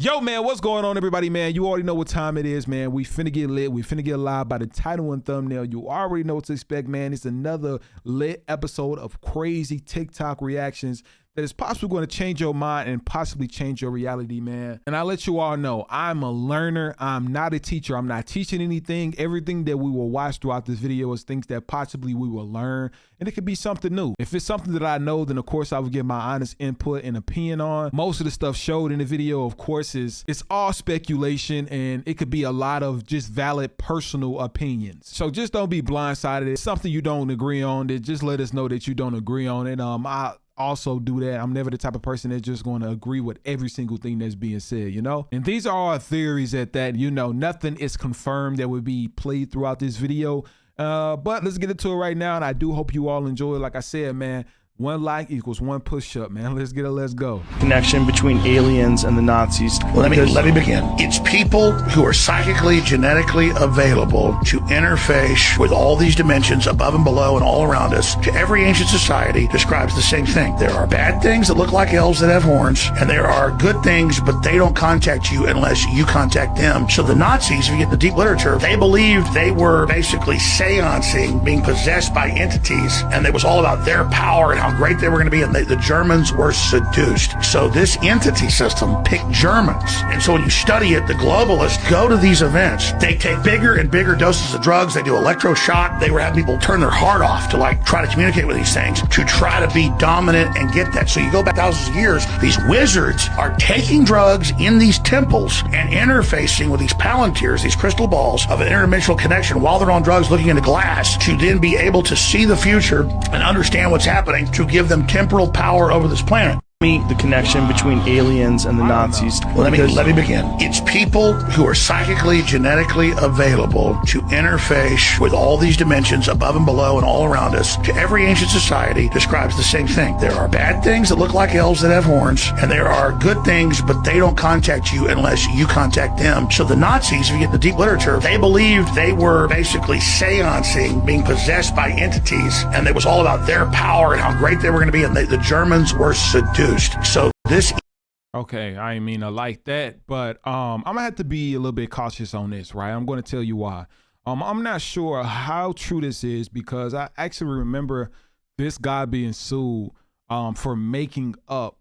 Yo, man, what's going on, everybody, man? You already know what time it is, man. We finna get lit. We finna get live by the title and thumbnail. You already know what to expect, man. It's another lit episode of crazy TikTok reactions that is possibly going to change your mind and possibly change your reality, man. And I'll let you all know, I'm a learner. I'm not a teacher. I'm not teaching anything. Everything that we will watch throughout this video is things that possibly we will learn, and it could be something new. If it's something that I know, then of course I will give my honest input and opinion on. Most of the stuff showed in the video, of course, it's all speculation, and it could be a lot of just valid personal opinions. So just don't be blindsided. It's something you don't agree on, then just let us know that you don't agree on it. I also do that. I'm never the type of person that's just going to agree with every single thing that's being said, you know? And these are all theories that, you know, nothing is confirmed that would be played throughout this video. But let's get into it right now. And I do hope you all enjoy it. Like I said, man, 1 like equals 1 push-up, man. Let's get it. Let's go. Connection between aliens and the Nazis. Let me begin. It's people who are psychically, genetically available to interface with all these dimensions above and below and all around us. To every ancient society describes the same thing. There are bad things that look like elves that have horns, and there are good things, but they don't contact you unless you contact them. So the Nazis, if you get the deep literature, they believed they were basically seancing, being possessed by entities, and it was all about their power and how great they were going to be, and the Germans were seduced. So this entity system picked Germans. And so when you study it, the globalists go to these events. They take bigger and bigger doses of drugs. They do electroshock. They were having people turn their heart off to like try to communicate with these things, to try to be dominant and get that. So you go back thousands of years, these wizards are taking drugs in these temples and interfacing with these palantirs, these crystal balls of an interdimensional connection while they're on drugs, looking into glass, to then be able to see the future and understand what's happening, to give them temporal power over this planet. The connection between aliens and the Nazis. Let me begin. It's people who are psychically, genetically available to interface with all these dimensions above and below and all around us. To every ancient society describes the same thing. There are bad things that look like elves that have horns, and there are good things, but they don't contact you unless you contact them. So the Nazis, if you get the deep literature, they believed they were basically seancing, being possessed by entities, and it was all about their power and how great they were going to be, and the Germans were seduced. So this. Okay, I didn't mean to like that, but I'm gonna have to be a little bit cautious on this, right? I'm going to tell you why. I'm not sure how true this is, because I actually remember this guy being sued for making up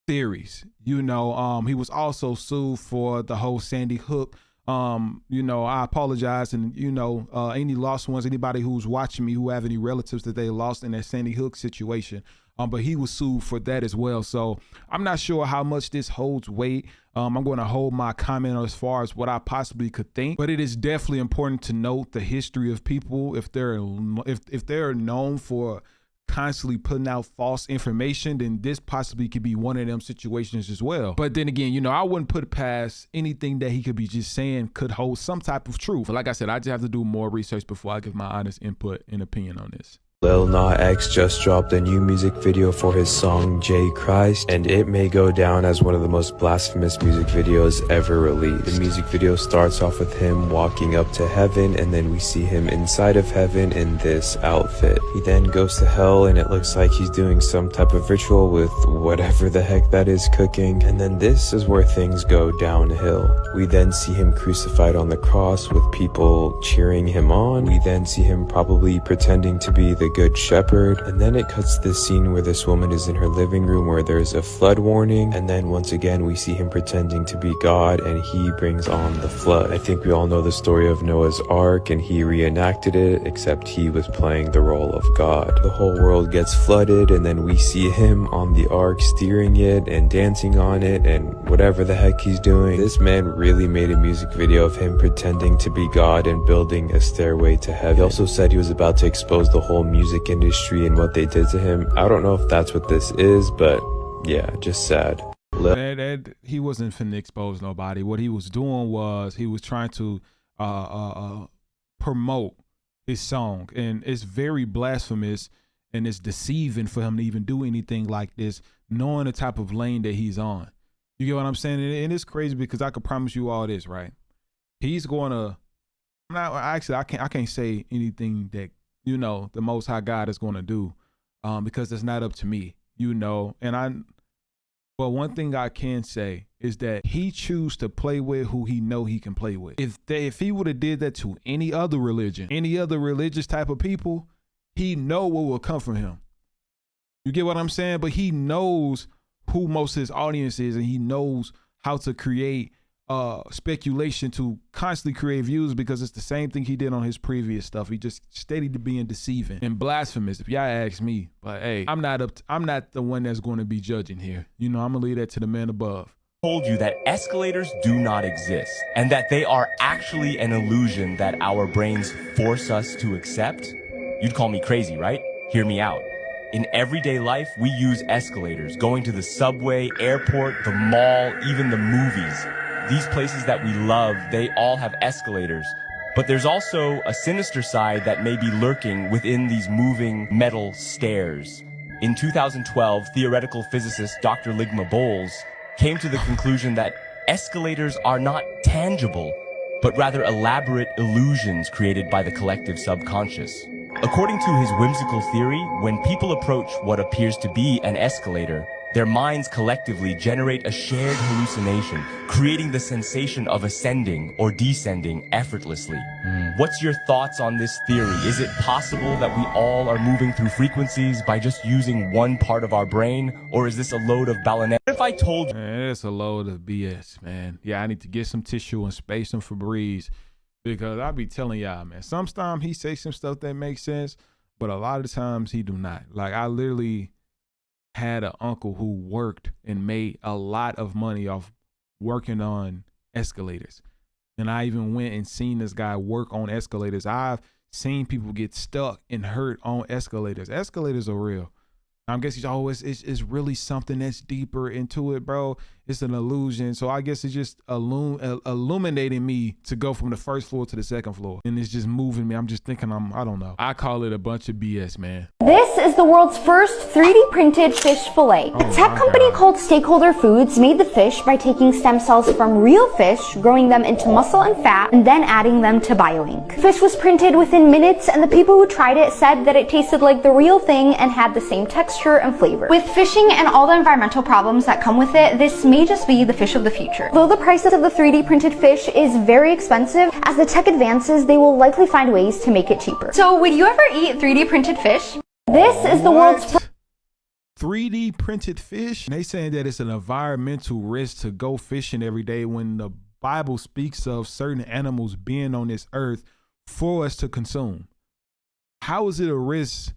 theories. You know, he was also sued for the whole Sandy Hook. You know, I apologize, and you know, any lost ones, anybody who's watching me who have any relatives that they lost in that Sandy Hook situation. But he was sued for that as well. So I'm not sure how much this holds weight. I'm going to hold my comment as far as what I possibly could think, but it is definitely important to note the history of people. If they're known for constantly putting out false information, then this possibly could be one of them situations as well. But then again, you know, I wouldn't put past anything that he could be just saying could hold some type of truth. But like I said, I just have to do more research before I give my honest input and opinion on this. Lil Nas X just dropped a new music video for his song J Christ, and it may go down as one of the most blasphemous music videos ever released. The music video starts off with him walking up to heaven, and then we see him inside of heaven in this outfit. He then goes to hell, and it looks like he's doing some type of ritual with whatever the heck that is cooking, and then this is where things go downhill. We then see him crucified on the cross with people cheering him on. We then see him probably pretending to be the good shepherd, and then it cuts this scene where this woman is in her living room where there's a flood warning, and then once again we see him pretending to be God, and he brings on the flood. I think we all know the story of Noah's Ark, and he reenacted it, except he was playing the role of God. The whole world gets flooded, and then we see him on the ark steering it and dancing on it and whatever the heck he's doing. This man really made a music video of him pretending to be God and building a stairway to heaven. He also said he was about to expose the whole music industry and what they did to him. I don't know if that's what this is, but yeah, just sad. He wasn't finna expose nobody. What he was doing was he was trying to promote his song, and it's very blasphemous, and it's deceiving for him to even do anything like this, knowing the type of lane that he's on. You get what I'm saying? And it's crazy, because I can promise you all this, right? He's gonna. I can't say anything that, you know, the Most High God is going to do, because it's not up to me, you know. And But one thing I can say is that he choose to play with who he know he can play with. If he would have did that to any other religion, any other religious type of people, he know what will come from him. You get what I'm saying? But he knows who most of his audience is, and he knows how to create speculation to constantly create views, because it's the same thing he did on his previous stuff. He just steady to being deceiving and blasphemous, if y'all ask me. But hey, I'm not the one that's going to be judging here. You know, I'm gonna leave that to the man above. Told you that escalators do not exist and that they are actually an illusion that our brains force us to accept, you'd call me crazy, right? Hear me out. In everyday life, we use escalators, going to the subway, airport, the mall, even the movies. These places that we love, they all have escalators. But there's also a sinister side that may be lurking within these moving metal stairs. In 2012, theoretical physicist Dr. Ligma Bowles came to the conclusion that escalators are not tangible, but rather elaborate illusions created by the collective subconscious. According to his whimsical theory, when people approach what appears to be an escalator, their minds collectively generate a shared hallucination, creating the sensation of ascending or descending effortlessly. What's your thoughts on this theory? Is it possible that we all are moving through frequencies by just using one part of our brain? Or is this a load of Balenciaga? What if I told you? Man, it's a load of BS, man. Yeah, I need to get some tissue and space some Febreze, because I be telling y'all, man, sometimes he say some stuff that makes sense, but a lot of times he do not. Like, I literally had an uncle who worked and made a lot of money off working on escalators. And I even went and seen this guy work on escalators. I've seen people get stuck and hurt on escalators. Escalators are real. I guess it's really something that's deeper into it, bro. It's an illusion. So I guess it's just illuminating me to go from the first floor to the second floor. And it's just moving me. I'm just thinking I don't know. I call it a bunch of BS, man. This is the world's first 3D printed fish fillet. A tech company called Stakeholder Foods made the fish by taking stem cells from real fish, growing them into muscle and fat, and then adding them to BioInk. Fish was printed within minutes, and the people who tried it said that it tasted like the real thing and had the same texture and flavor. With fishing and all the environmental problems that come with it, this may just be the fish of the future. Though the prices of the 3D printed fish is very expensive, as the tech advances, they will likely find ways to make it cheaper. So would you ever eat 3D printed fish? This is the world's 3D printed fish. And they saying that it's an environmental risk to go fishing every day when the Bible speaks of certain animals being on this earth for us to consume. How is it a risk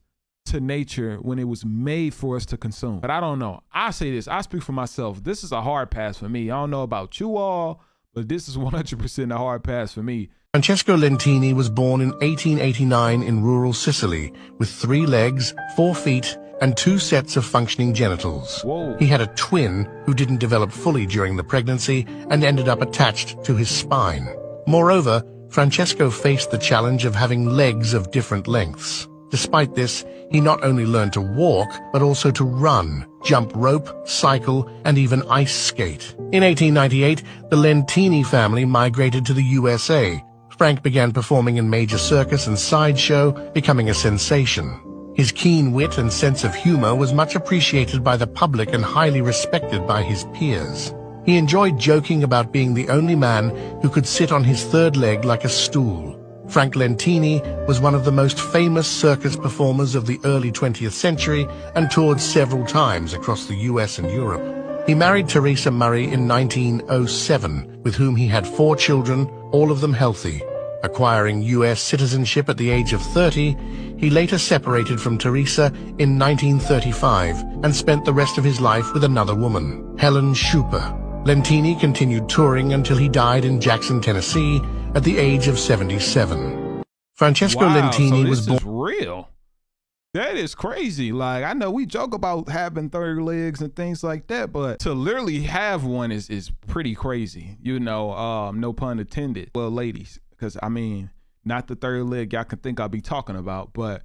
to nature when it was made for us to consume? But I don't know. I say this, I speak for myself. This is a hard pass for me. I don't know about you all, but this is 100% a hard pass for me. Francesco Lentini was born in 1889 in rural Sicily with 3 legs, 4 feet, and 2 sets of functioning genitals. Whoa. He had a twin who didn't develop fully during the pregnancy and ended up attached to his spine. Moreover, Francesco faced the challenge of having legs of different lengths. Despite this, he not only learned to walk, but also to run, jump rope, cycle, and even ice skate. In 1898, the Lentini family migrated to the USA. Frank began performing in major circus and sideshow, becoming a sensation. His keen wit and sense of humor was much appreciated by the public and highly respected by his peers. He enjoyed joking about being the only man who could sit on his third leg like a stool. Frank Lentini was one of the most famous circus performers of the early 20th century and toured several times across the US and Europe. He married Teresa Murray in 1907, with whom he had 4 children, all of them healthy. Acquiring US citizenship at the age of 30, he later separated from Teresa in 1935 and spent the rest of his life with another woman, Helen Schuper. Lentini continued touring until he died in Jackson, Tennessee, at the age of 77. Francesco Lentini was born. This is real. That is crazy. Like, I know we joke about having 3rd legs and things like that, but to literally have one is pretty crazy. You know, no pun intended. Well, ladies, because I mean, not the 3rd leg y'all can think I'll be talking about, but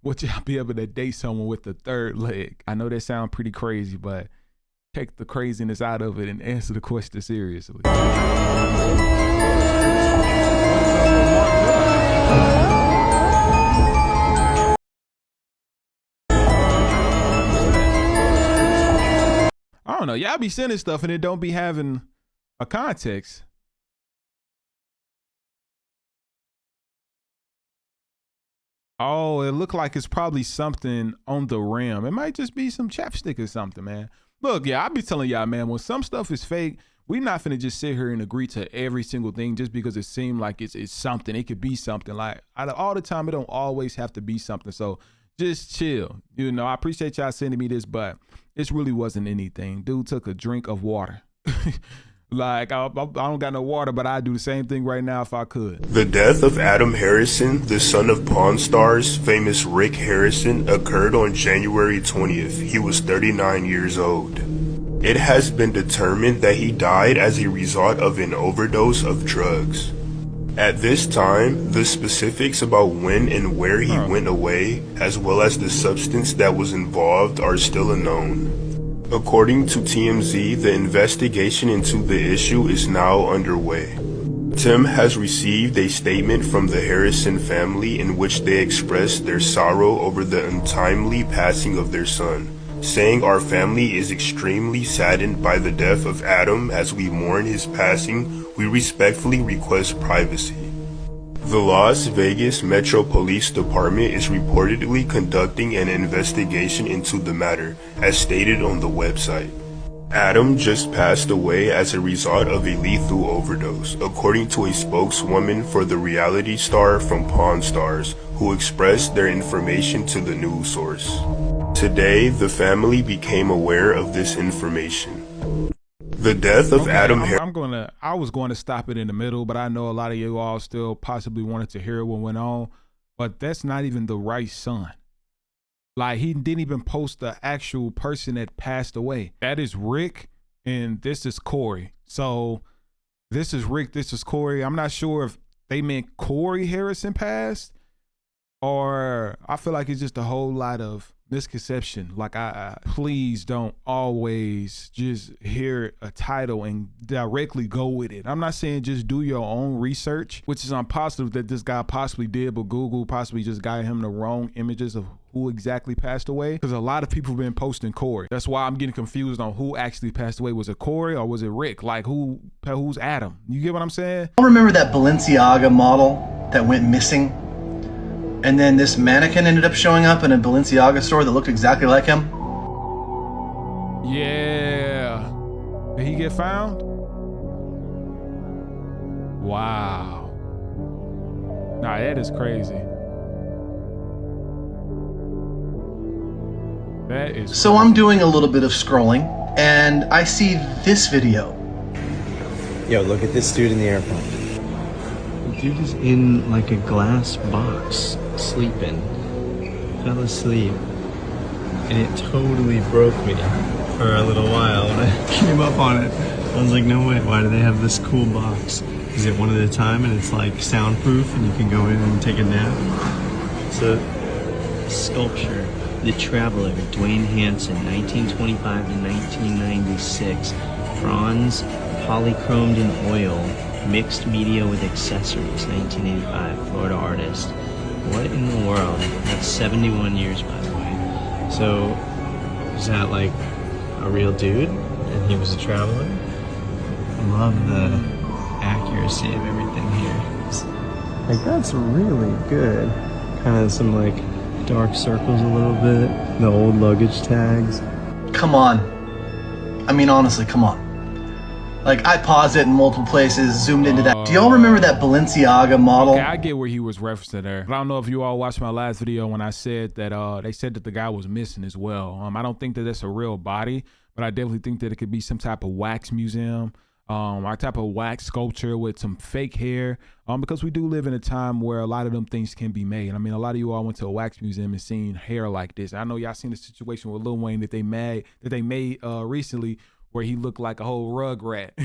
would y'all be able to date someone with the 3rd leg? I know that sounds pretty crazy, but take the craziness out of it and answer the question seriously. I don't know. Y'all be sending stuff and it don't be having a context. Oh, it looked like it's probably something on the rim. It might just be some chapstick or something, man. Look, yeah, I be telling y'all, man, when some stuff is fake, we not finna just sit here and agree to every single thing just because it seemed like it's something. It could be something. Like, all the time, it don't always have to be something. So just chill. You know, I appreciate y'all sending me this, but it really wasn't anything. Dude took a drink of water. Like, I don't got no water, but I'd do the same thing right now if I could. The death of Adam Harrison, the son of Pawn Stars, famous Rick Harrison, occurred on January 20th. He was 39 years old. It has been determined that he died as a result of an overdose of drugs. At this time, the specifics about when and where he went away, as well as the substance that was involved, are still unknown. According to TMZ, the investigation into the issue is now underway. Tim has received a statement from the Harrison family in which they express their sorrow over the untimely passing of their son, saying, "Our family is extremely saddened by the death of Adam. As we mourn his passing, we respectfully request privacy." The Las Vegas Metro Police Department is reportedly conducting an investigation into the matter, as stated on the website. Adam just passed away as a result of a lethal overdose, according to a spokeswoman for the reality star from Pawn Stars, who expressed their information to the news source. Today, the family became aware of this information. The death of Adam Harrison. I was going to stop it in the middle, but I know a lot of you all still possibly wanted to hear what went on, but that's not even the right son. Like, he didn't even post the actual person that passed away. That is Rick, and this is Corey. So this is Rick, this is Corey. I'm not sure if they meant Corey Harrison passed, or I feel like it's just a whole lot of misconception. Like, I please don't always just hear a title and directly go with it. I'm not saying just do your own research, which is I'm positive that this guy possibly did, but Google possibly just got him the wrong images of who exactly passed away, because a lot of people have been posting Corey. That's why I'm getting confused on who actually passed away. Was it Corey or was it Rick? Like, who's Adam? You get what I'm saying? I remember that Balenciaga model that went missing, and then this mannequin ended up showing up in a Balenciaga store that looked exactly like him. Yeah. Did he get found? Wow. Nah, that is crazy. That is crazy. So I'm doing a little bit of scrolling, and I see this video. Yo, look at this dude in the airplane. The dude is in like a glass box, sleeping. Fell asleep. And it totally broke me for a little while. When I came up on it, I was like, no way, why do they have this cool box? Is it one at a time and it's like soundproof and you can go in and take a nap? It's a sculpture. The Traveler, Dwayne Hansen, 1925 to 1996. Bronze, polychromed in oil, mixed media with accessories, 1985, Florida artist. What in the world? That's 71 years, by the way. So, is that like a real dude? And he was a traveler? I love the accuracy of everything here. Like, that's really good. Kind of some like dark circles a little bit, the old luggage tags. Come on. I mean, honestly, come on. Like, I paused it in multiple places, zoomed into that. Do y'all remember that Balenciaga model? Okay, I get where he was referencing there. But I don't know if you all watched my last video when I said that they said that the guy was missing as well. I don't think that that's a real body, but I definitely think that it could be some type of wax museum, our type of wax sculpture with some fake hair, because we do live in a time where a lot of them things can be made. I mean, a lot of you all went to a wax museum and seen hair like this. I know y'all seen the situation with Lil Wayne that they made recently, where he looked like a whole rug rat,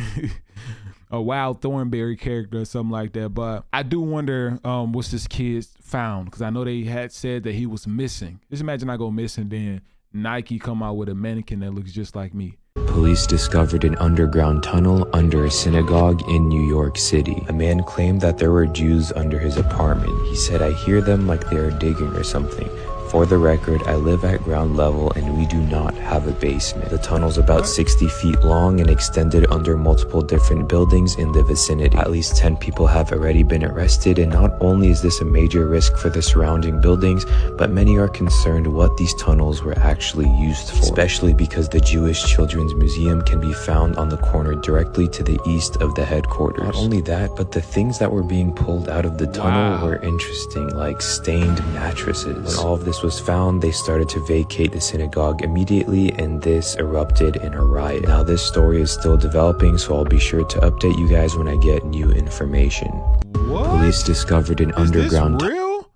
a Wild Thornberry character or something like that. But I do wonder what's this kid found, because I know they had said that he was missing. Just imagine I go missing, then Nike come out with a mannequin that looks just like me. Police discovered an underground tunnel under a synagogue in New York City. A man claimed that there were Jews under his apartment. He said, "I hear them like they are digging or something. For the record, I live at ground level and we do not have a basement. The tunnel's about 60 feet long and extended under multiple different buildings in the vicinity. At least 10 people have already been arrested, and not only is this a major risk for the surrounding buildings, but many are concerned what these tunnels were actually used for, especially because the Jewish Children's Museum can be found on the corner directly to the east of the headquarters. Not only that, but the things that were being pulled out of the tunnel were interesting, like stained mattresses. When all of this was found, they started to vacate the synagogue immediately, and this erupted in a riot. Now this story is still developing, so I'll be sure to update you guys when I get new information. What? Police discovered an underground. Is this real?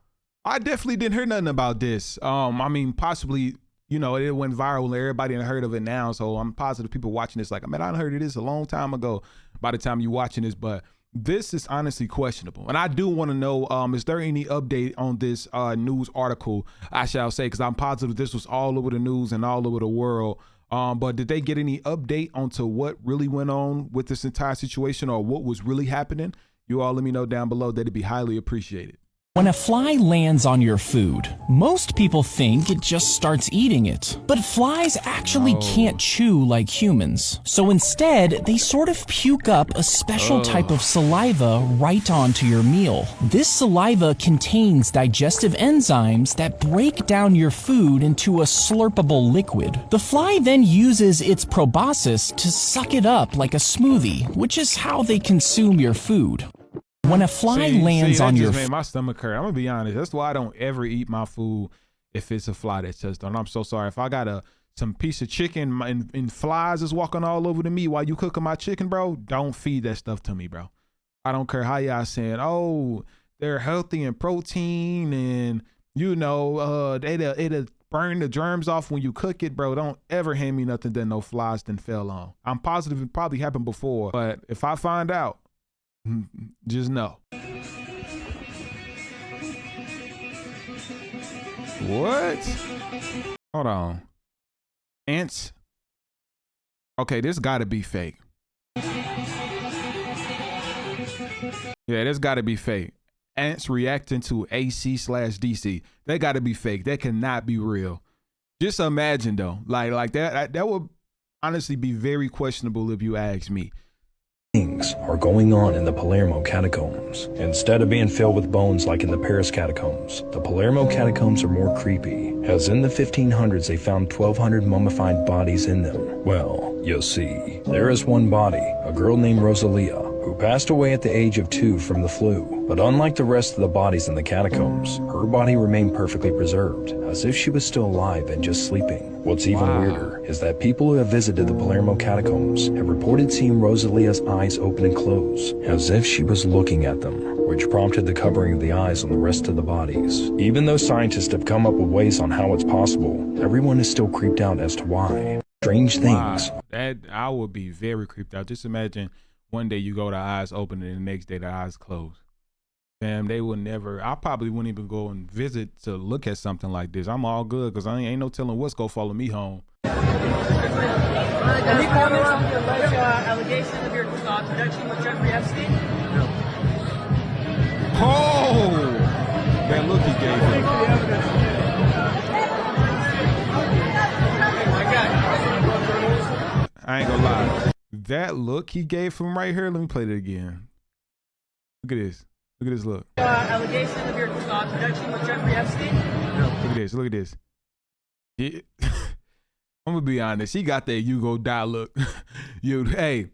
I definitely didn't hear nothing about this. I mean, possibly, you know, it went viral and everybody done heard of it now, so I'm positive people watching this like, man, I heard of this a long time ago by the time you're watching this, but this is honestly questionable. And I do want to know, is there any update on this news article, I shall say, because I'm positive this was all over the news and all over the world. But did they get any update onto what really went on with this entire situation or what was really happening? You all let me know down below. That'd be highly appreciated. When a fly lands on your food, most people think it just starts eating it. But flies actually can't chew like humans. So instead, they sort of puke up a special type of saliva right onto your meal. This saliva contains digestive enzymes that break down your food into a slurpable liquid. The fly then uses its proboscis to suck it up like a smoothie, which is how they consume your food. When a fly lands on your food, made my stomach hurt. I'm gonna be honest. That's why I don't ever eat my food if it's a fly that's just on. I'm so sorry. If I got some piece of chicken and flies is walking all over the meat while you cooking my chicken, bro, don't feed that stuff to me, bro. I don't care how y'all saying, oh, they're healthy and protein and you know, it'll burn the germs off when you cook it, bro. Don't ever hand me nothing that no flies then fell on. I'm positive it probably happened before, but if I find out, just know. What? Hold on. Ants? Okay, this gotta be fake. Yeah, this gotta be fake. Ants reacting to AC/DC. They gotta be fake. That cannot be real. Just imagine though. Like that would honestly be very questionable if you ask me. Things are going on in the Palermo catacombs. Instead of being filled with bones like in the Paris catacombs, the Palermo catacombs are more creepy, as in the 1500s they found 1,200 mummified bodies in them. Well, you'll see, there is one body, a girl named Rosalia, who passed away at the age of 2 from the flu. But unlike the rest of the bodies in the catacombs, her body remained perfectly preserved, as if she was still alive and just sleeping. What's even weirder is that people who have visited the Palermo catacombs have reported seeing Rosalia's eyes open and close, as if she was looking at them, which prompted the covering of the eyes on the rest of the bodies. Even though scientists have come up with ways on how it's possible, everyone is still creeped out as to why. Strange things. That I would be very creeped out. Just imagine one day you go to eyes open and the next day the eyes closed. Damn, they would never. I probably wouldn't even go and visit to look at something like this. I'm all good because I ain't no telling what's gonna follow me home. Any follow-up allegation of your connection with Jeffrey Epstein? No. Oh, that look he gave him. I ain't gonna lie. That look he gave him right here. Let me play that again. Look at this. Look at this look. Allegation of your connection with Jeffrey Epstein? No. Look at this. Look at this. Yeah. I'm gonna be honest. He got that "you go die" look. Hey.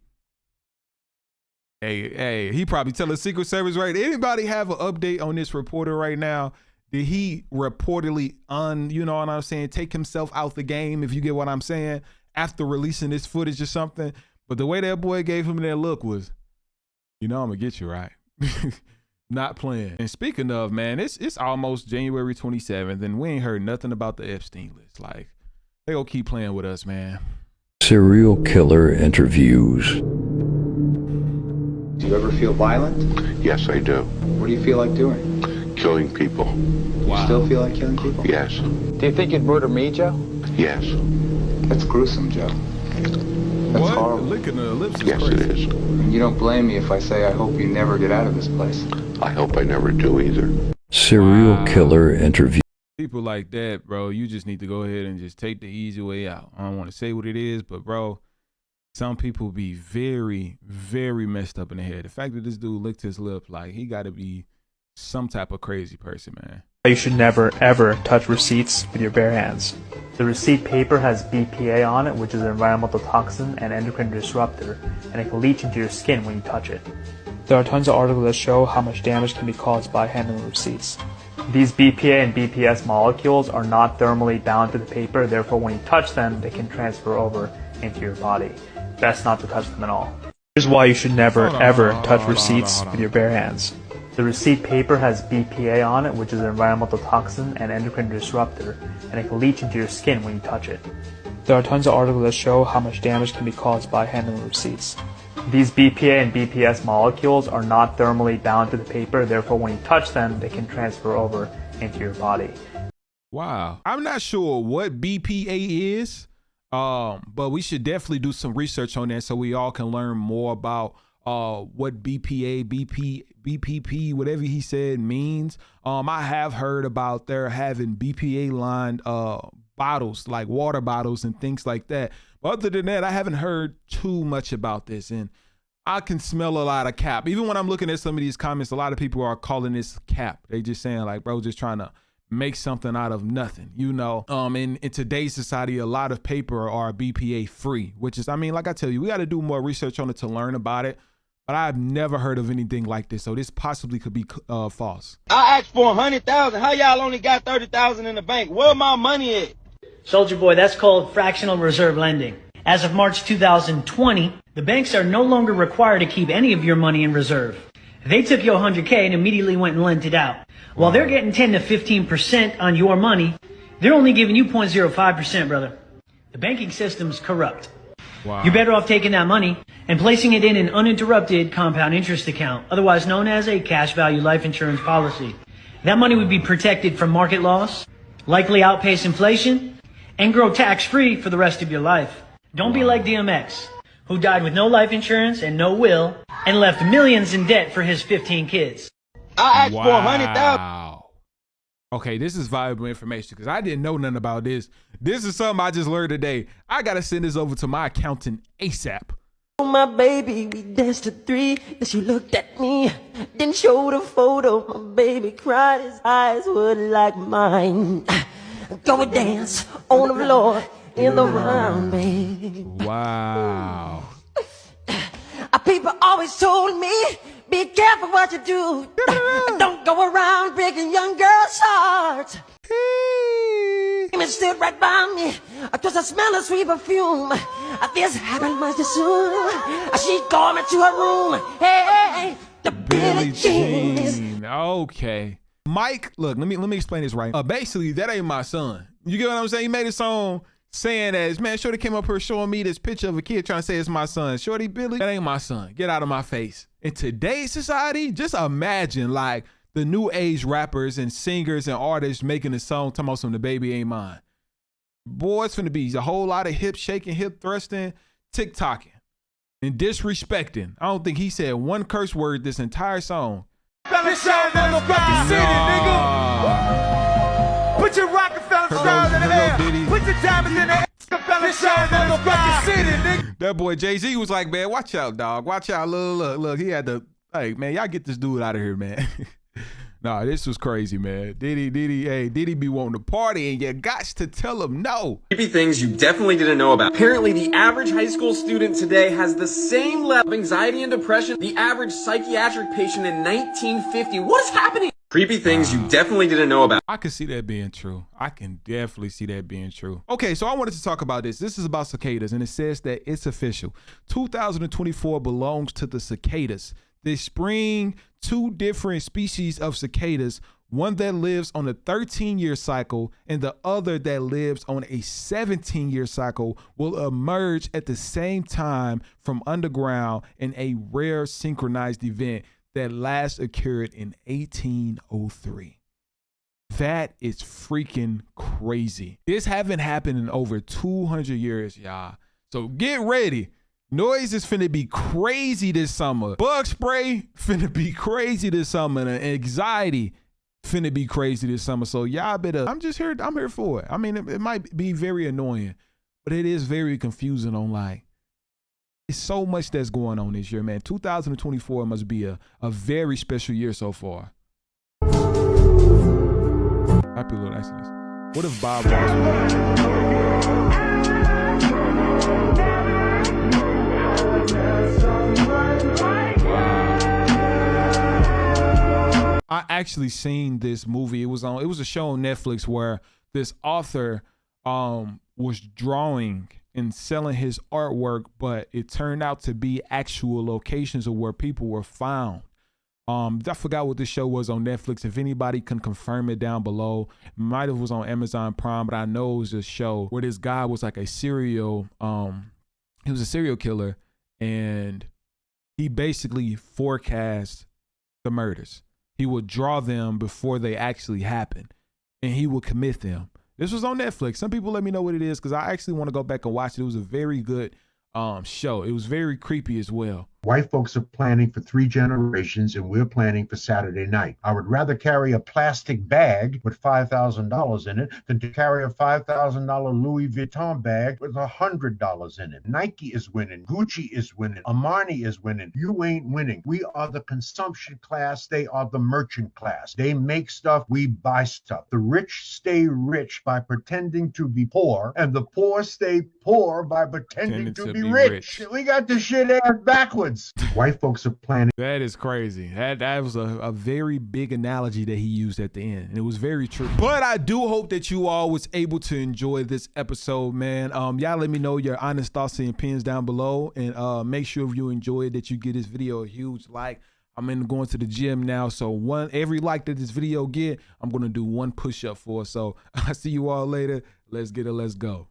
He probably telling Secret Service, right? Anybody have an update on this reporter right now? Did he reportedly you know what I'm saying, take himself out the game, if you get what I'm saying, after releasing this footage or something? But the way that boy gave him that look was, you know, I'm gonna get you right. Not playing. And speaking of, man, it's almost January 27th and we ain't heard nothing about the Epstein list. Like, they gonna keep playing with us, man. Serial killer interviews. Do you ever feel violent? Yes, I do. What do you feel like doing? Killing people. Wow. You still feel like killing people? Yes. Do you think you'd murder me, Joe? Yes. That's gruesome, Joe. That's what? horrible. Licking the lips is yes, crazy. It is. And you don't blame me if I say I hope you never get out of this place. I hope I never do either. Serial killer interview. People like that, bro, you just need to go ahead and just take the easy way out. I don't want to say what it is, but bro, some people be very, very messed up in the head. The fact that this dude licked his lip, like, he got to be some type of crazy person, man. You should never, ever touch receipts with your bare hands. The receipt paper has BPA on it, which is an environmental toxin and endocrine disruptor, and it can leach into your skin when you touch it. There are tons of articles that show how much damage can be caused by handling receipts. These BPA and BPS molecules are not thermally bound to the paper, therefore when you touch them, they can transfer over into your body. Best not to touch them at all. Here's why you should never, ever touch receipts with your bare hands. The receipt paper has BPA on it, which is an environmental toxin and endocrine disruptor, and it can leach into your skin when you touch it. There are tons of articles that show how much damage can be caused by handling receipts. These BPA and BPS molecules are not thermally bound to the paper, therefore when you touch them, they can transfer over into your body. Wow. I'm not sure what BPA is, but we should definitely do some research on that so we all can learn more about what BPA, BPP, whatever he said means. I have heard about there having BPA lined bottles, like water bottles and things like that. But other than that, I haven't heard too much about this, and I can smell a lot of cap. Even when I'm looking at some of these comments, a lot of people are calling this cap. They just saying like, bro, just trying to make something out of nothing, you know. In today's society, a lot of paper are BPA free, which is, I mean, like I tell you, we got to do more research on it to learn about it. But I've never heard of anything like this, so this possibly could be false. I asked for 100,000. How y'all only got 30,000 in the bank? Where my money at? Soldier boy, that's called fractional reserve lending. As of March 2020, the banks are no longer required to keep any of your money in reserve. They took your 100K and immediately went and lent it out. While they're getting 10 to 15% on your money, they're only giving you 0.05%, brother. The banking system's corrupt. Wow. You're better off taking that money and placing it in an uninterrupted compound interest account, otherwise known as a cash value life insurance policy. That money would be protected from market loss, likely outpace inflation, and grow tax-free for the rest of your life. Don't be like DMX, who died with no life insurance and no will, and left millions in debt for his 15 kids. I asked for 100,000. Okay, this is valuable information because I didn't know nothing about this. This is something I just learned today. I got to send this over to my accountant ASAP. My baby, we danced to 3, then she looked at me, then showed a photo. My baby cried, his eyes were like mine. Go and dance on the floor in the round, baby. Wow. People always told me, be careful what you do. Don't go around breaking young girls' hearts. He stood right by me, just a smell of sweet perfume. This happened much too soon. She called me to her room. Hey, the Billie Jean. Okay. Mike, look, let me explain this right. Basically, that ain't my son. You get what I'm saying? He made a song saying that, man, Shorty came up here showing me this picture of a kid trying to say it's my son. Shorty, Billy, that ain't my son. Get out of my face. In today's society, just imagine like the new age rappers and singers and artists making a song talking about some the baby ain't mine. Boy, it's finna be a whole lot of hip shaking, hip thrusting, TikToking, and disrespecting. I don't think he said one curse word this entire song. This your motherfucking city, nigga. Put your Rockefeller stars in the air. Put your diamonds in the air. This your motherfucking city, nigga. That boy Jay-Z was like, man, watch out, dog. Watch out. Look. He had to, hey, man, y'all get this dude out of here, man. Nah, this was crazy, man. Diddy be wanting to party, and you got to tell him no. Creepy things you definitely didn't know about. Apparently, the average high school student today has the same level of anxiety and depression the average psychiatric patient in 1950. What is happening? Creepy things you definitely didn't know about. I can see that being true. I can definitely see that being true. Okay, so I wanted to talk about this. This is about cicadas, and it says that it's official. 2024 belongs to the cicadas. They spring two different species of cicadas, one that lives on a 13-year cycle and the other that lives on a 17-year cycle, will emerge at the same time from underground in a rare synchronized event that last occurred in 1803. That is freaking crazy. This haven't happened in over 200 years, y'all. So get ready. Noise is finna be crazy this summer. Bug spray finna be crazy this summer. And anxiety finna be crazy this summer. So y'all better, I'm here for it. I mean, it might be very annoying, but it is very confusing on like, it's so much that's going on this year, man. 2024 must be a very special year so far. Happy little Exodus. What if Bob Ross I actually seen this movie. It was a show on Netflix where this author was drawing and selling his artwork, but it turned out to be actual locations of where people were found. I forgot what this show was on Netflix. If anybody can confirm it down below, it might have was on Amazon Prime, but I know it was a show where this guy was like he was a serial killer, and he basically forecast the murders. He would draw them before they actually happened, and he would commit them. This was on Netflix. Some people let me know what it is because I actually want to go back and watch it. It was a very good show. It was very creepy as well. White folks are planning for 3 generations, and we're planning for Saturday night. I would rather carry a plastic bag with $5,000 in it than to carry a $5,000 Louis Vuitton bag with $100 in it. Nike is winning. Gucci is winning. Armani is winning. You ain't winning. We are the consumption class. They are the merchant class. They make stuff. We buy stuff. The rich stay rich by pretending to be poor, and the poor stay poor by pretending to be rich. We got this shit ass backwards. White folks are planning. That is crazy. That was a very big analogy that he used at the end. And it was very true. But I do hope that you all was able to enjoy this episode, man. Y'all let me know your honest thoughts and opinions down below. And make sure if you enjoyed that you give this video a huge like. I'm going to the gym now. So every like that this video get, I'm going to do 1 push-up for. So I'll see you all later. Let's get it. Let's go.